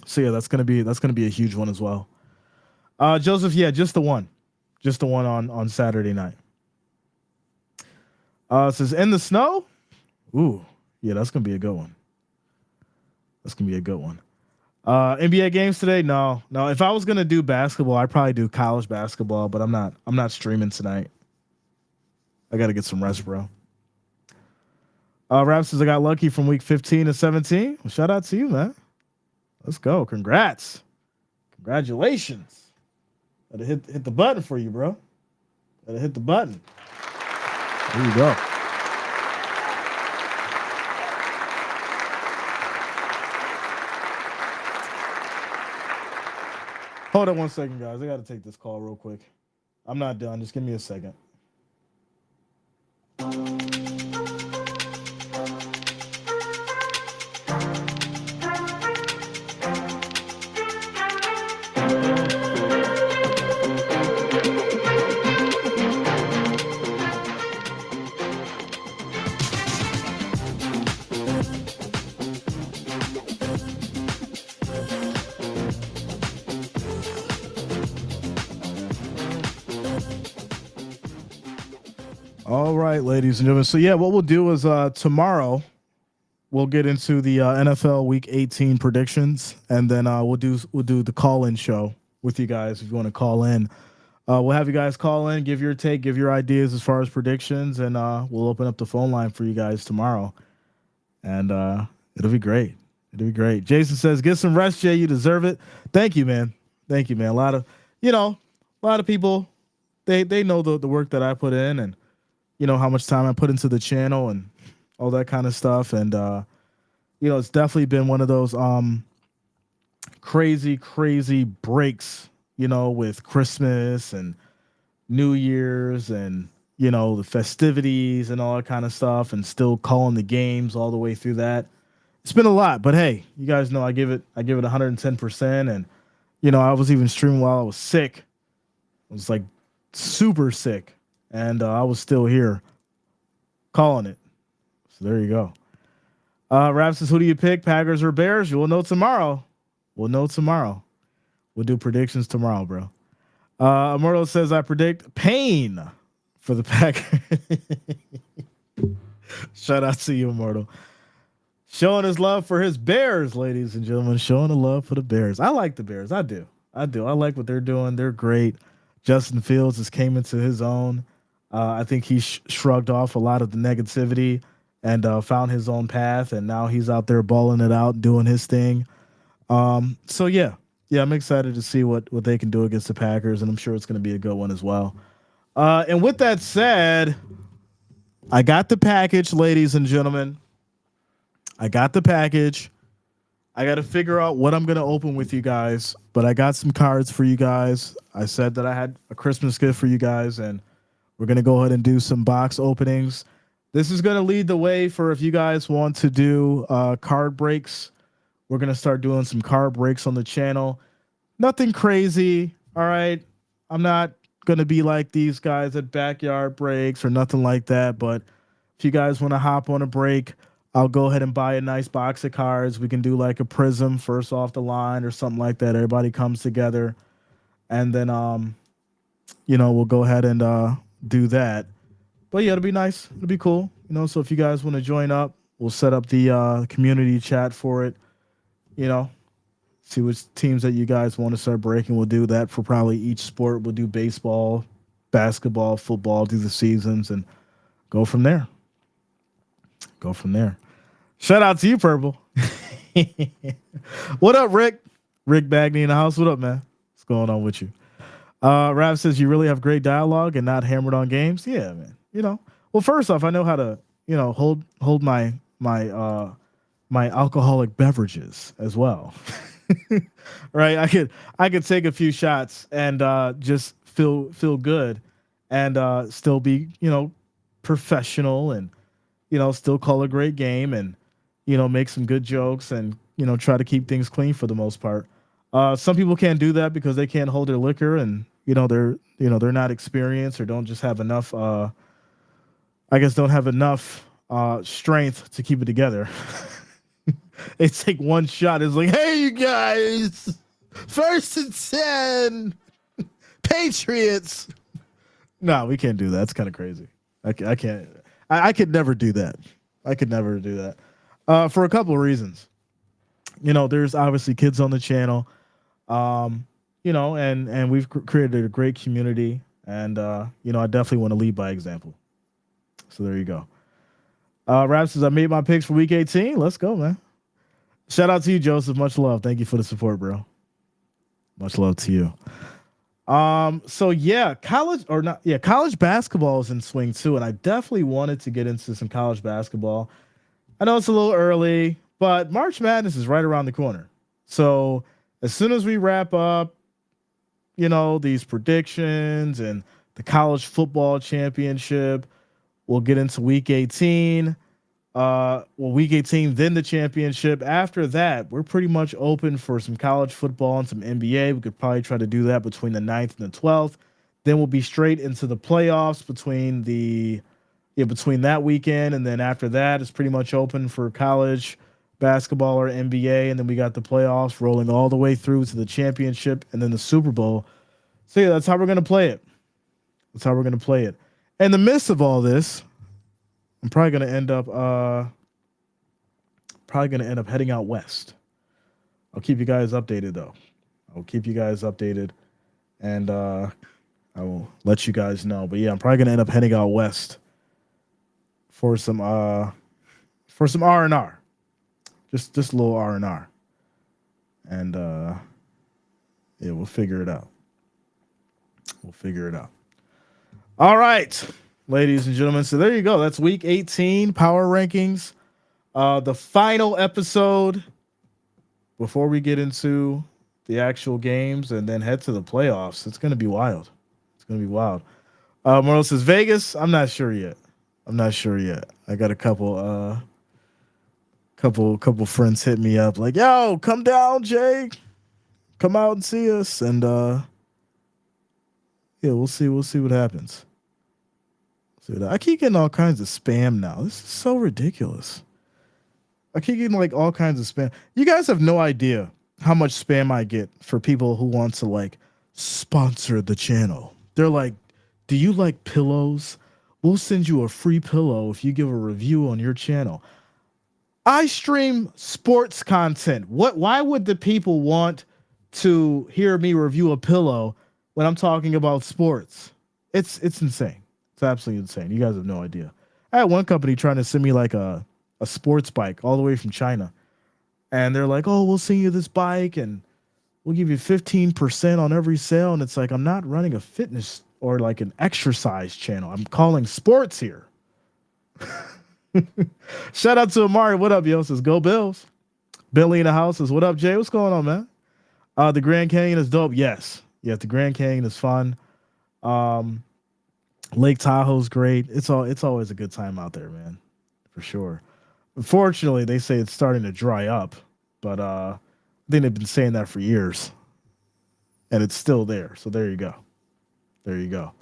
So yeah, that's gonna be a huge one as well. Joseph, yeah, just the one on Saturday night. It says in the snow. Ooh, yeah, that's gonna be a good one. That's gonna be a good one. NBA games today? No, no. If I was gonna do basketball, I'd probably do college basketball, but I'm not. I'm not streaming tonight. I got to get some rest, bro. Rap says I got lucky from week 15 to 17. Well, shout out to you, man. Let's go. Congrats. Congratulations. Gotta hit the button for you, bro. Gotta hit the button. There you go. Hold on one second, guys. I got to take this call real quick. I'm not done. Just give me a second. All right, ladies and gentlemen. So yeah, what we'll do is tomorrow we'll get into the NFL Week 18 predictions, and then we'll do the call in show with you guys if you want to call in. We'll have you guys call in, give your take, give your ideas as far as predictions, and we'll open up the phone line for you guys tomorrow, and it'll be great. It'll be great. Jason says, "Get some rest, Jay. You deserve it." Thank you, man. Thank you, man. A lot of people they know the work that I put in, and how much time I put into the channel and all that kind of stuff. And it's definitely been one of those crazy breaks, with Christmas and New Year's and the festivities and all that kind of stuff, and still calling the games all the way through that. It's been a lot, but hey, you guys know I give it 110%. And I was even streaming while I was sick. I was like super sick, and I was still here calling it. So there you go. Rap says, who do you pick, Packers or Bears? You will know tomorrow. We'll know tomorrow. We'll do predictions tomorrow, bro. Immortal says, I predict pain for the Packers. Shout out to you, Immortal. Showing his love for his Bears, ladies and gentlemen. Showing the love for the Bears. I like the Bears. I do. I like what they're doing. They're great. Justin Fields just came into his own. I think he shrugged off a lot of the negativity and found his own path, and now he's out there balling it out, doing his thing. So yeah, I'm excited to see what they can do against the Packers, and I'm sure it's going to be a good one as well. And with that said, I got the package, ladies and gentlemen. I got the package. I got to figure out what I'm going to open with you guys, but I got some cards for you guys. I said that I had a Christmas gift for you guys, and we're going to go ahead and do some box openings. This is going to lead the way for if you guys want to do card breaks. We're going to start doing some card breaks on the channel. Nothing crazy. All right. I'm not going to be like these guys at Backyard Breaks or nothing like that. But if you guys want to hop on a break, I'll go ahead and buy a nice box of cards. We can do like a Prism first off the line or something like that. Everybody comes together, and then we'll go ahead and do that. But yeah, it'll be nice. It'll be cool. So if you guys want to join up, we'll set up the community chat for it. See which teams that you guys want to start breaking. We'll do that for probably each sport. We'll do baseball, basketball, football, do the seasons, and go from there. Shout out to you, Purple. What up, Rick? Rick Bagney in the house. What up, man? What's going on with you? Rav says you really have great dialogue and not hammered on games. Yeah, man. Well, first off, I know how to, hold my alcoholic beverages as well. Right? I could take a few shots and just feel good, and still be, professional, and still call a great game, and make some good jokes, and try to keep things clean for the most part. Some people can't do that because they can't hold their liquor, and they're not experienced, or don't just have enough. I guess don't have enough strength to keep it together. They take one shot. It's like, hey, you guys, 1st and 10, Patriots. No, we can't do that. It's kind of crazy. I can't. I could never do that. I could never do that for a couple of reasons. There's obviously kids on the channel, and we've created a great community, and I definitely want to lead by example. So there you go. Rap says, I made my picks for week 18. Let's go, man. Shout out to you, Joseph. Much love. Thank you for the support, bro. Much love to you. So yeah, college basketball is in swing too, and I definitely wanted to get into some college basketball. I know it's a little early, but March Madness is right around the corner. So as soon as we wrap up, these predictions and the college football championship, we'll get into week 18. Week 18, then the championship. After that, we're pretty much open for some college football and some NBA. We could probably try to do that between the 9th and the 12th. Then we'll be straight into the playoffs between that weekend, and then after that, it's pretty much open for college basketball or NBA, and then we got the playoffs rolling all the way through to the championship and then the Super Bowl. So yeah, that's how we're gonna play it. That's how we're gonna play it. In the midst of all this, I'm probably gonna end up heading out west. I'll keep you guys updated though. I'll keep you guys updated, and I will let you guys know. But yeah, I'm probably gonna end up heading out west for some R&R. Just a little R&R. And yeah, we'll figure it out. We'll figure it out. All right, ladies and gentlemen. So there you go. That's week 18 power rankings. The final episode before we get into the actual games and then head to the playoffs. It's going to be wild. It's going to be wild. Morel says Vegas. I'm not sure yet. I got a couple friends hit me up like, yo, come down, Jake. Come out and see us. And yeah, we'll see what happens. I keep getting all kinds of spam now. This is so ridiculous. I keep getting like all kinds of spam. You guys have no idea how much spam I get for people who want to like sponsor the channel. They're like, do you like pillows? We'll send you a free pillow if you give a review on your channel. I stream sports content. Why would the people want to hear me review a pillow when I'm talking about sports? It's insane. It's absolutely insane. You guys have no idea. I had one company trying to send me like a sports bike all the way from China. And they're like, oh, we'll send you this bike and we'll give you 15% on every sale. And it's like, I'm not running a fitness or like an exercise channel. I'm calling sports here. Shout out to Amari. What up, yo? Says go Bills. Billy in the house says, what up, Jay? What's going on, man? The Grand Canyon is dope. Yes. Yeah, the Grand Canyon is fun. Lake Tahoe's great. It's always a good time out there, man. For sure. Unfortunately, they say it's starting to dry up, but I think they've been saying that for years. And it's still there. So there you go. There you go.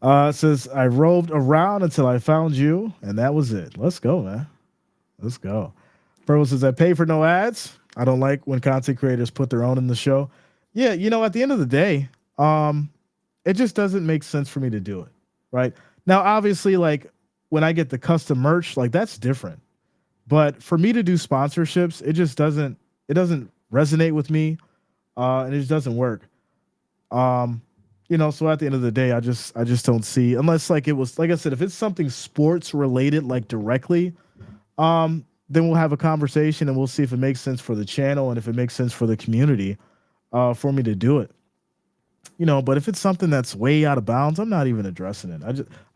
It says, I roved around until I found you, and that was it. Let's go, man. Let's go. Bro says, I pay for no ads. I don't like when content creators put their own in the show. Yeah, at the end of the day, it just doesn't make sense for me to do it, right? Now, obviously, like, when I get the custom merch, like, that's different. But for me to do sponsorships, it doesn't resonate with me, and it just doesn't work. So at the end of the day, I just don't see, unless like it was, like I said, if it's something sports related, like directly, then we'll have a conversation and we'll see if it makes sense for the channel and if it makes sense for the community, for me to do it. But if it's something that's way out of bounds, I'm not even addressing it.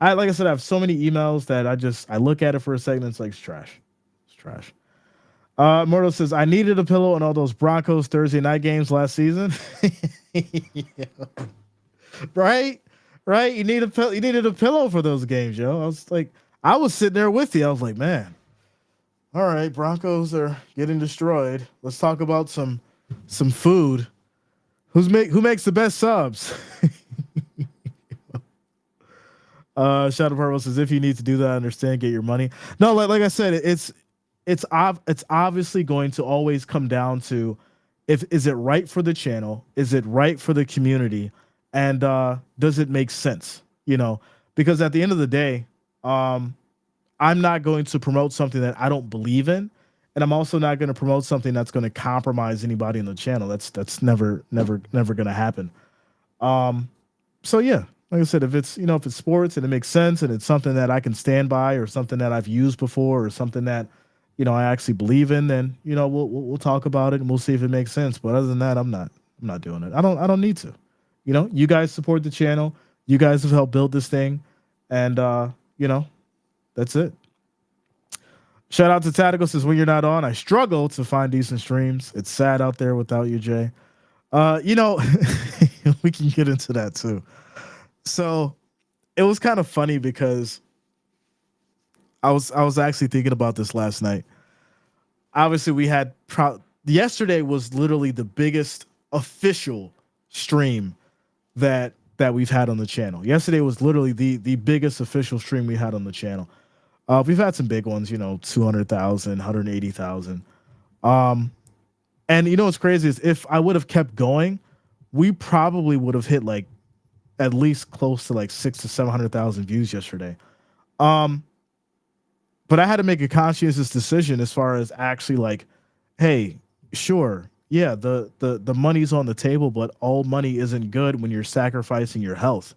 Like I said, I have so many emails that I look at it for a second and it's like, it's trash. It's trash. Mortal says, I needed a pillow in all those Broncos Thursday night games last season. Yeah. Right? right? You needed a pillow for those games, yo. I was sitting there with you. I was like, man, all right, Broncos are getting destroyed. Let's talk about some food. Who makes the best subs? Shadow Purple says if you need to do that, I understand, get your money. No, like I said, it's obviously going to always come down to if is it right for the channel, is it right for the community, and does it make sense? Because at the end of the day, um, I'm not going to promote something that I don't believe in, and I'm also not going to promote something that's going to compromise anybody in the channel. That's never going to happen. Um, so yeah, like I said, if it's sports and it makes sense and it's something that I can stand by or something that I've used before or something that I actually believe in, then we'll talk about it and we'll see if it makes sense. But other than that, I'm not doing it. I don't need to. You guys support the channel. You guys have helped build this thing, and that's it. Shout out to Tactical says when you're not on, I struggle to find decent streams. It's sad out there without you, Jay. We can get into that too. So it was kind of funny because I was actually thinking about this last night. Obviously, we had yesterday was literally the biggest official stream that we've had on the channel. Yesterday was literally the biggest official stream we had on the channel. We've had some big ones, 200,000, 180,000. And what's crazy is if I would have kept going, we probably would have hit like at least close to like 600,000 to 700,000 views yesterday. Um, but I had to make a conscientious decision as far as actually like, hey, sure, yeah, the money's on the table, but all money isn't good when you're sacrificing your health.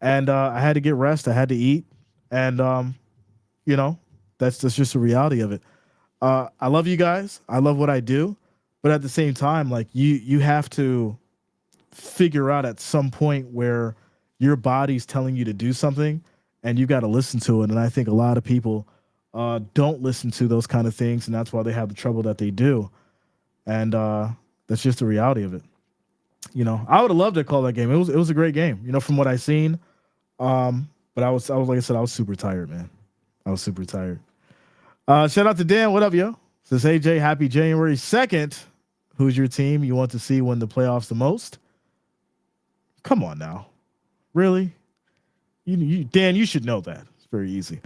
And I had to get rest. I had to eat, and you know, that's just the reality of it. I love you guys. I love what I do, but at the same time, like you have to figure out at some point where your body's telling you to do something, and you got to listen to it. And I think a lot of people don't listen to those kind of things, and that's why they have the trouble that they do. And that's just the reality of it. I would have loved to call that game. It was a great game. From what I seen. But I was like I said, I was super tired, man. I was super tired. Shout out to Dan. What up, yo? Says, hey, Jay, happy January 2nd. Who's your team you want to see win the playoffs the most? Come on now. Really? Dan, you should know that. It's very easy.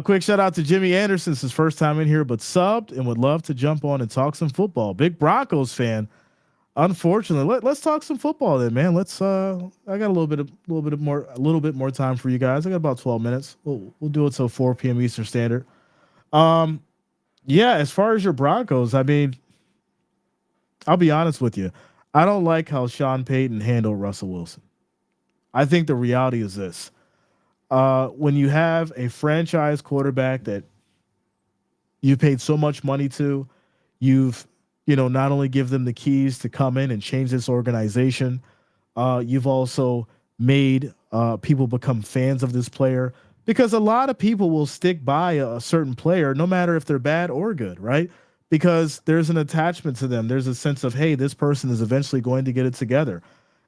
Quick shout out to Jimmy Anderson. It's his first time in here, but subbed and would love to jump on and talk some football. Big Broncos fan. Unfortunately, let's talk some football then, man. Let's I got a little bit more time for you guys. I got about 12 minutes. We'll do it till 4 p.m. Eastern Standard. Yeah, as far as your Broncos, I mean, I'll be honest with you. I don't like how Sean Payton handled Russell Wilson. I think the reality is this. When you have a franchise quarterback that you paid so much money to, you've not only give them the keys to come in and change this organization, you've also made people become fans of this player, because a lot of people will stick by a certain player no matter if they're bad or good, right? Because there's an attachment to them. There's a sense of, hey, this person is eventually going to get it together.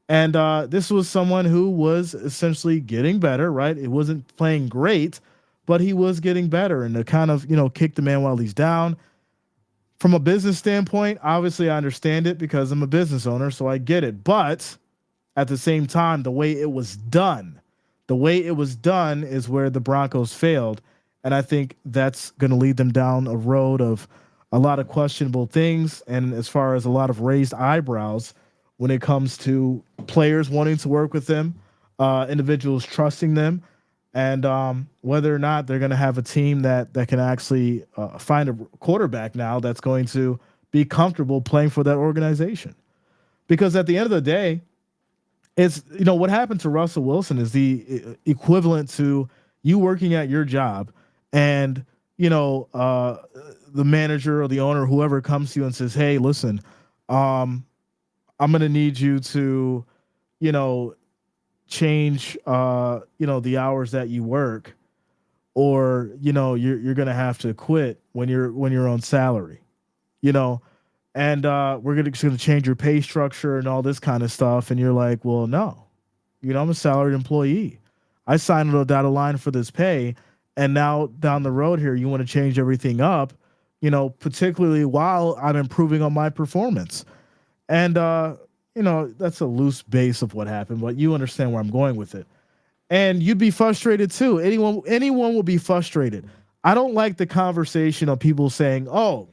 And this was someone who was essentially getting better, right? It wasn't playing great, but he was getting better. And to kind of, kick the man while he's down. From a business standpoint, obviously I understand it because I'm a business owner, so I get it. But at the same time, the way it was done is where the Broncos failed. And I think that's going to lead them down a road of a lot of questionable things. And as far as a lot of raised eyebrows when it comes to players wanting to work with them, individuals trusting them, and whether or not they're going to have a team that can actually find a quarterback now that's going to be comfortable playing for that organization. Because at the end of the day, it's what happened to Russell Wilson is the equivalent to you working at your job, and the manager or the owner, whoever comes to you and says, "Hey, listen, I'm going to need you to, change the hours that you work, or you're gonna have to quit when you're on salary, and we're gonna change your pay structure and all this kind of stuff." And you're like, well, no, I'm a salaried employee. I signed a dotted line for this pay, and now down the road here, you want to change everything up, particularly while I'm improving on my performance. And that's a loose base of what happened, but you understand where I'm going with it. And you'd be frustrated too. Anyone will be frustrated. I don't like the conversation of people saying, "Oh,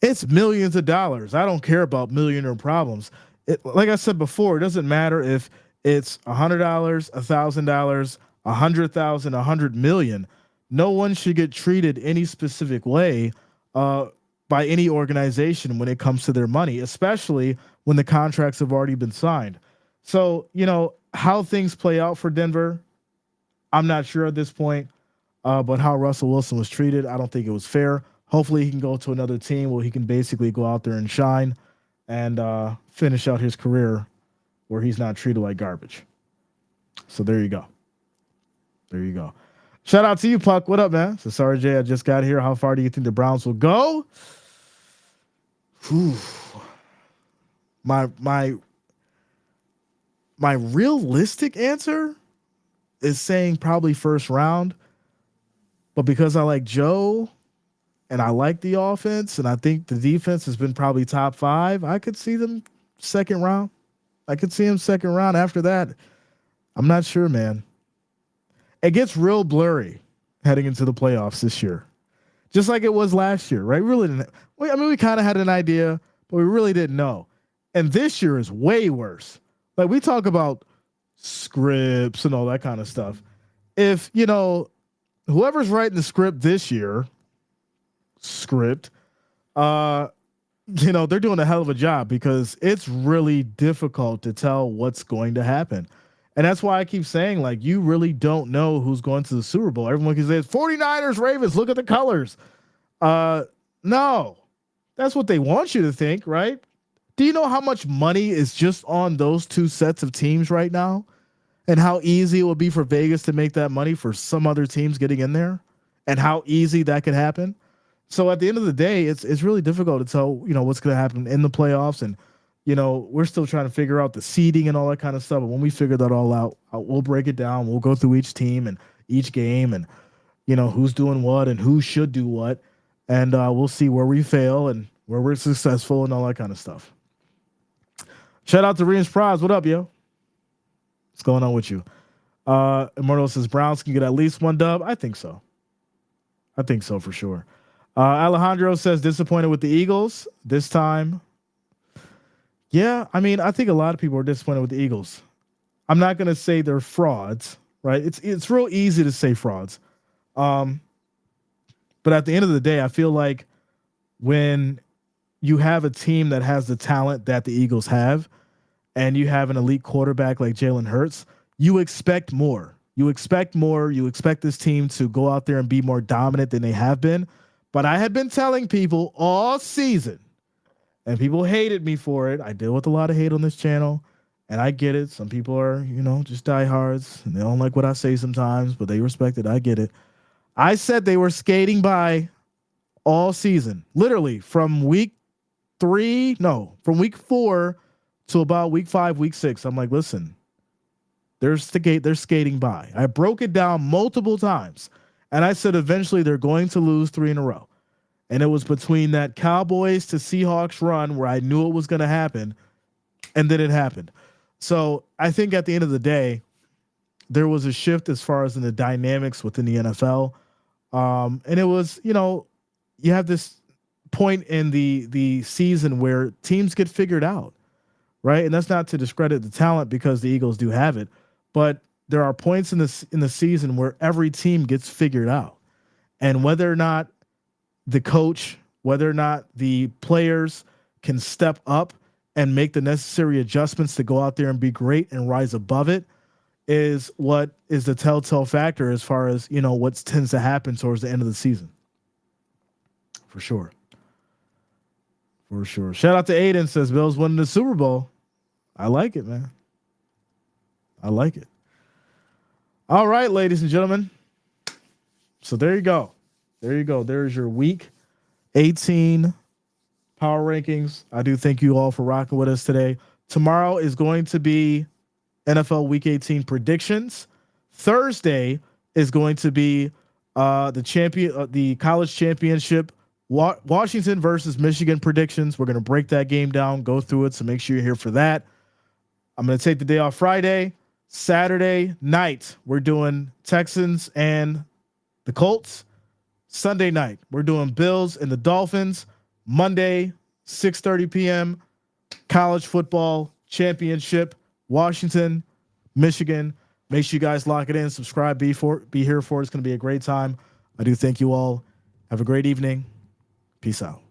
it's millions of dollars. I don't care about millionaire problems." Like I said before, it doesn't matter if it's $100, $1,000, 100,000, 100 million. No one should get treated any specific way uh, by any organization when it comes to their money, especially when the contracts have already been signed. So how things play out for Denver, I'm not sure at this point. But how Russell Wilson was treated, I don't think it was fair. Hopefully, he can go to another team where he can basically go out there and shine and finish out his career where he's not treated like garbage. So there you go. There you go. Shout out to you, Puck. What up, man? So sorry, Jay, I just got here. How far do you think the Browns will go? Whew. My realistic answer is saying probably first round. But because I like Joe and I like the offense and I think the defense has been probably top 5, I could see them second round. I could see him second round. After that, I'm not sure, man. It gets real blurry heading into the playoffs this year, just like it was last year, right? Really didn't. We kind of had an idea, but we really didn't know. And this year is way worse. Like we talk about scripts and all that kind of stuff. If whoever's writing the script this year, they're doing a hell of a job because it's really difficult to tell what's going to happen. And that's why I keep saying, like, you really don't know who's going to the Super Bowl. Everyone can say 49ers, Ravens, look at the colors. No, that's what they want you to think, right? Do you know how much money is just on those two sets of teams right now? And how easy it would be for Vegas to make that money for some other teams getting in there, and how easy that could happen. So at the end of the day, it's really difficult to tell what's going to happen in the playoffs, and we're still trying to figure out the seeding and all that kind of stuff. But when we figure that all out, we'll break it down. We'll go through each team and each game, and who's doing what and who should do what, and we'll see where we fail and where we're successful and all that kind of stuff. Shout out to Reams Prize. What up, yo? What's going on with you? Immortal says Browns can get at least one dub. I think so. I think so for sure. Alejandro says disappointed with the Eagles this time. Yeah, I mean, I think a lot of people are disappointed with the Eagles. I'm not going to say they're frauds, right? It's real easy to say frauds. But at the end of the day, I feel like when you have a team that has the talent that the Eagles have, and you have an elite quarterback like Jalen Hurts, you expect more. You expect more. You expect this team to go out there and be more dominant than they have been. But I had been telling people all season, and people hated me for it. I deal with a lot of hate on this channel, and I get it. Some people are, just diehards, and they don't like what I say sometimes, but they respect it. I get it. I said they were skating by all season, literally from week 4 to about week 5, week 6. I'm like, listen, they're skating by. I broke it down multiple times, and I said eventually they're going to lose 3 in a row. And it was between that Cowboys to Seahawks run where I knew it was going to happen, and then it happened. So I think at the end of the day, there was a shift as far as in the dynamics within the NFL. And it was, you have this point in the season where teams get figured out. Right. And that's not to discredit the talent because the Eagles do have it. But there are points in the season where every team gets figured out. And whether or not the coach, whether or not the players can step up and make the necessary adjustments to go out there and be great and rise above it is what is the telltale factor as far as, what tends to happen towards the end of the season. For sure. For sure. Shout out to Aiden, says Bills winning the Super Bowl. I like it, man. I like it. All right, ladies and gentlemen. So there you go. There you go. There's your week 18 power rankings. I do thank you all for rocking with us today. Tomorrow is going to be NFL Week 18 predictions. Thursday is going to be the college championship, Washington versus Michigan predictions. We're going to break that game down, go through it. So make sure you're here for that. I'm going to take the day off Friday. Saturday night, we're doing Texans and the Colts. Sunday night, we're doing Bills and the Dolphins. Monday, 6:30 p.m., college football championship, Washington, Michigan. Make sure you guys lock it in. Subscribe. Be here for it. It's going to be a great time. I do thank you all. Have a great evening. Peace out.